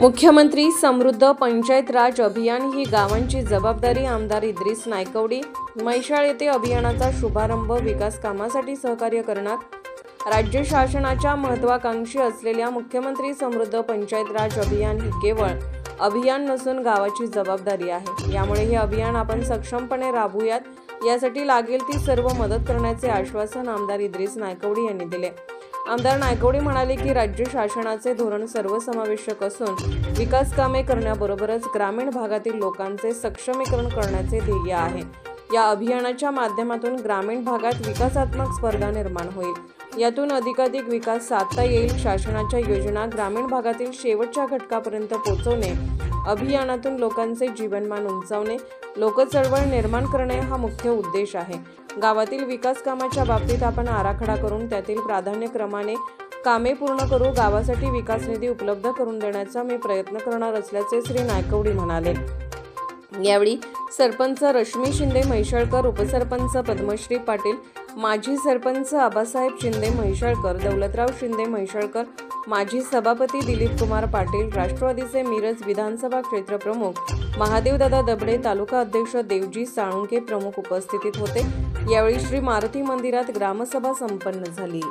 मुख्यमंत्री समृद्ध पंचायत राज अभियान ही गावांची जबाबदारी। आमदार इद्रिस नायकवडी म्हैसाळ येथे अभियानाचा शुभारंभ। विकास कामासाठी सहकार्य करणार। राज्य शासनाच्या महत्त्वाकांक्षी असलेल्या मुख्यमंत्री समृद्ध पंचायत राज अभियान ही केवळ अभियान नसून गावाची जबाबदारी आहे। यामुळे हे अभियान आपण सक्षमपणे राबवूयात, यासाठी लागेल ती सर्व मदत करण्याचे आश्वासन आमदार इद्रिस नायकवडी यांनी दिले। आमदार नायकवडी म्हणाले की राज्य शासनाचे धोरण सर्वसमावेशक असून विकास कामे करण्याबरोबरच ग्रामीण भागातील लोकांचे सक्षमीकरण करण्याचे ध्येय आहे। या अभियानाच्या माध्यमातून ग्रामीण भागात विकासात्मक स्पर्धा निर्माण होईल। यातून अधिकाधिक विकास साधता येईल। शासनाच्या योजना ग्रामीण भागातील शेवटच्या घटकापर्यंत पोहोचवणे, अभियानातून लोकांचे जीवनमान उंचावणे, लोकचळवळ निर्माण करणे हा मुख्य उद्देश आहे। गावातील विकास कामाच्या बाबतीत आपण आराखडा करून त्यातील प्राधान्यक्रमाने कामे पूर्ण करू। गावासाठी विकास निधी उपलब्ध करून देण्याचा मी प्रयत्न करणार असल्याचे श्री नायकवडी म्हणाले। यावेळी सरपंच रश्मी शिंदे म्हैसाळकर, उपसरपंच पद्मश्री पाटील, माजी सरपंच आबासाहेब शिंदे म्हैसाळकर, दौलतराव शिंदे म्हैसाळकर, माजी सभापती दिलीप कुमार पाटील, राष्ट्रवादीचे मिरज विधानसभा क्षेत्र प्रमुख महादेवदादा दबडे, तालुका अध्यक्ष देवजी साळुंके प्रमुख उपस्थित होते। यावेळी श्री मारुती मंदिरात ग्रामसभा संपन्न झाली।